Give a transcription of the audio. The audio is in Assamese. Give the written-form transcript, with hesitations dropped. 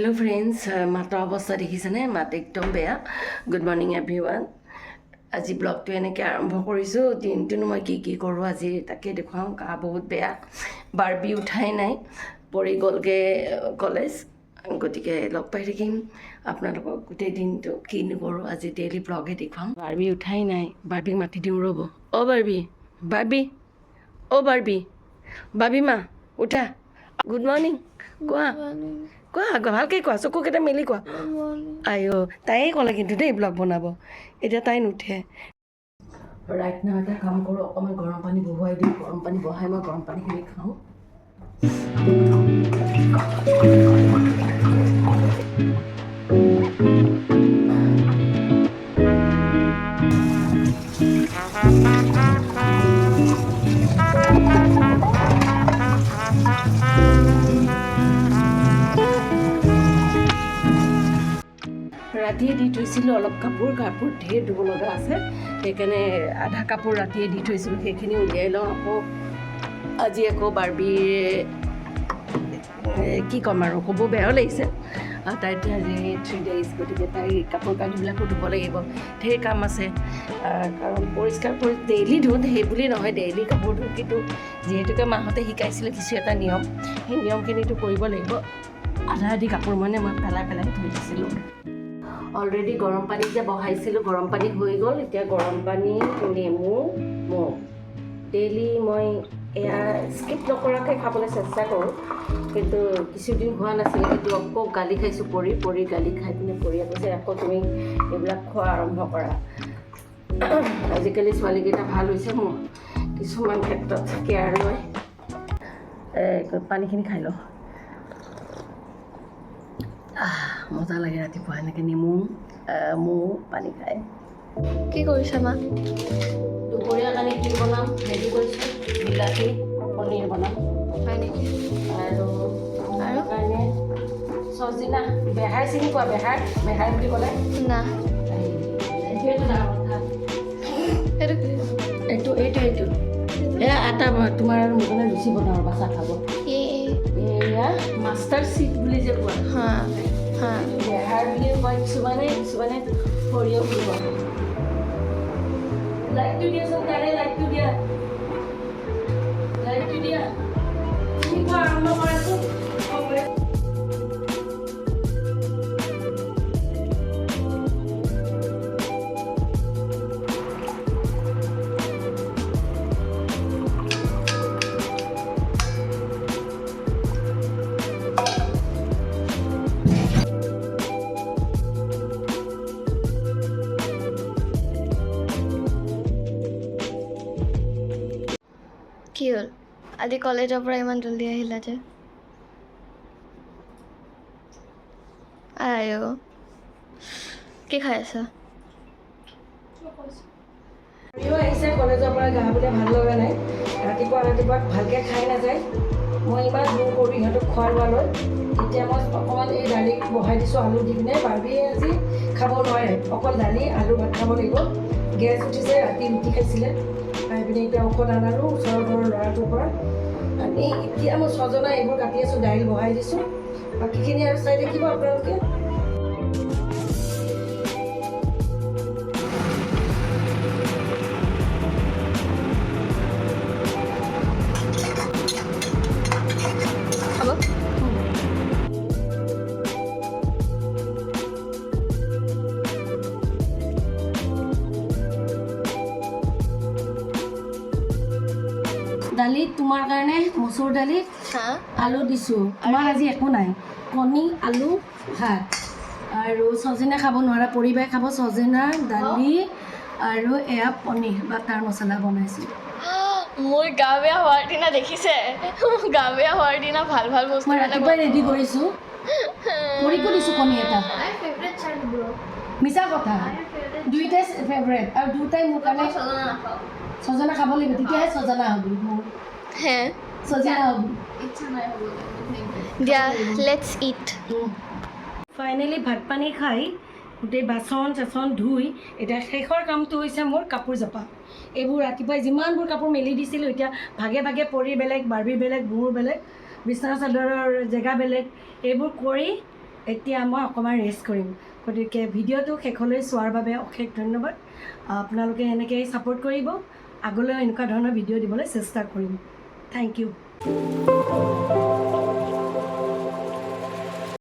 हेलो फ्रेंड्स मातर अवस्था देखिছেনে मात एकदम बेया गुड मर्निंग एवरीवन আজি ব্লগটো এনেকৈ আৰম্ভ কৰিছোঁ দিনটোনো মই কি কৰোঁ আজি তাকে দেখুৱাওঁ গা বহুত বেয়া বাৰ্বি উঠাই নাই পৰি গ'লগৈ কলেজ গতিকে লগ পাই থাকিম আপোনালোকক গোটেই দিনটো কি নকৰোঁ আজি ডেইলি ব্লগে দেখুৱাম বাৰ্বি উঠাই নাই বাৰ্বিক মাতি দিওঁ ৰ'ব অ' বাৰ্বি বাৰ্বি অ' বাৰ্বি বাৰ্বি মা উঠা গুড মৰ্নিং কোৱা কোৱা ভালকৈ কোৱা চকুকেইটা মেলি কোৱা আইঅ' তাইয়ে ক'লে কিন্তু দেই ব্লগ বনাব এতিয়া তাই নুঠে ৰাইট নাও এটা কাম কৰোঁ অকণমান গৰম পানী বহুৱাই দিওঁ গৰম পানী বহাই মই গৰম পানীখিনি খাওঁ ৰাতিয়ে দি থৈছিলোঁ অলপ কাপোৰ ঢেৰ ধুব লগা আছে সেইকাৰণে আধা কাপোৰ ৰাতিয়ে দি থৈছিলোঁ সেইখিনি উলিয়াই লওঁ আকৌ আজি আকৌ বাৰ্বিৰ কি ক'ম আৰু ক'ব বেয়াও লাগিছে তাই আজি 3 days গতিকে তাইৰ কাপোৰ কানিবিলাকো ধুব লাগিব ঢেৰ কাম আছে কাৰণ পৰিষ্কাৰ কৰি ডেইলি ধুওঁ সেই বুলি নহয় ডেইলি কাপোৰ ধুওঁ কিন্তু যিহেতুকে মাহঁতে শিকাইছিলে কিছু এটা নিয়ম সেই নিয়মখিনিতো কৰিব লাগিব আধা আধি কাপোৰ মানে মই পেলাই থৈ দিছিলোঁ অলৰেডি গৰম পানী যে বহাইছিলোঁ গৰম পানী হৈ গ'ল এতিয়া গৰম পানী নেমু মৌ ডেইলি মই এয়া স্কিপ নকৰাকৈ খাবলৈ চেষ্টা কৰোঁ কিন্তু কিছুদিন হোৱা নাছিলে কিন্তু আকৌ গালি খাইছোঁ পৰি গালি খাই পিনে পৰি কৈছে আকৌ তুমি এইবিলাক খোৱা আৰম্ভ কৰা আজিকালি ছোৱালীকেইটা ভাল হৈছে মোৰ কিছুমান ক্ষেত্ৰত কেয়াৰ লয় পানীখিনি খাই লওঁ মজা লাগে ৰাতিপুৱা এনেকৈ নেমু মৌ পানী খাই কি কৰিছা মা দুপৰীয়াৰ কাৰণে কি বনাম ৰেডি কৰিছোঁ বিলাহী পনীৰ বনাম হয় নেকি আৰু কাৰণে চজিনা বেহাৰ চিনি পোৱা বেহাৰ বুলি ক'লে না এইটোৱেইটো ডাঙৰ কথা সেইটো এইটো এয়া আটা তোমাৰ আৰু মোৰ কাৰণে লুচি বনাওঁ বাচা খাব এয়া মাষ্টাৰ চিট বুলি যে কোৱা বেহাৰ বুলি কয় কিছুমানে সৰিয়হ বুলি কয় লাইটটো দিয়াচোন তাৰে লাইটটো দিয়া কি কোৱা আৰম্ভ কৰাচোন কি হ'ল আজি কলেজৰ পৰা ইমান জলদি আহিলা যে আইঅ কি খাই আছা আহিছে কলেজৰ পৰা গা বোলে ভাল লগা নাই ৰাতিপুৱা ভালকৈ খাই নাযায় মই ইমান জোৰ কৰোঁ ইহঁতক খোৱা লোৱালৈ এতিয়া মই অকণমান এই দালি বহাই দিছোঁ আলু দি পিনে বাৰ্বিয়ে আজি খাব নোৱাৰে অকল দালি আলু ভাত খাব লাগিব গেছ উঠিছে ৰাতি ৰুটি খাইছিলে খাই পিনে এতিয়া ঔষধ আনালোঁ ওচৰৰ ঘৰৰ ল'ৰাটোৰ পৰা আনি এতিয়া মই ছজনা এইবোৰ কাটি আছোঁ দাইল বহাই দিছোঁ বাকীখিনি আৰু চাই থাকিব আপোনালোকে দালিত তোমাৰ কাৰণে মচুৰ দালিত আলু দিছোঁ তোমাৰ আজি একো নাই কণী আলু ভাত আৰু ছজনা খাব নোৱাৰা পৰিবাৰে খাব ছজনা দালি আৰু এয়া পনীৰ বাটাৰ মছলা বনাইছোঁ মোৰ গা বেয়া হোৱাৰ দিনা দেখিছে গা বেয়া হোৱাৰ দিনা ভাল বস্তু মই ৰাতিপুৱাই ৰেডি কৰিছোঁ পৰিকো দিছোঁ কণী এটা মিছা কথা দুইটাই ফেভৰেট আৰু দুটাই মোৰ কাৰণে ছজনা খাব লাগিব তেতিয়াহে ছজনা হ'ব ছজনা হ'ব দিয়া লেটছ ইট ফাইনেলি ভাত পানী খাই গোটেই বাচন চাচন ধুই এতিয়া শেষৰ কামটো হৈছে মোৰ কাপোৰ জপা এইবোৰ ৰাতিপুৱাই যিমানবোৰ কাপোৰ মেলি দিছিলোঁ এতিয়া ভাগে ভাগে পৰি বেলেগ বাৰ্বি বেলেগ মোৰ বেলেগ বিছনা চাদৰৰ জেগা বেলেগ এইবোৰ কৰি এতিয়া মই অকণমান ৰেষ্ট কৰিম। গতিকে ভিডিঅ'টো শেষলৈ চোৱাৰ বাবে অশেষ ধন্যবাদ। আপোনালোকে এনেকৈ ছাপোৰ্ট কৰিব, আগলৈ এনেকুৱা ধৰণৰ ভিডিঅ' দিবলৈ চেষ্টা কৰিম। Thank U.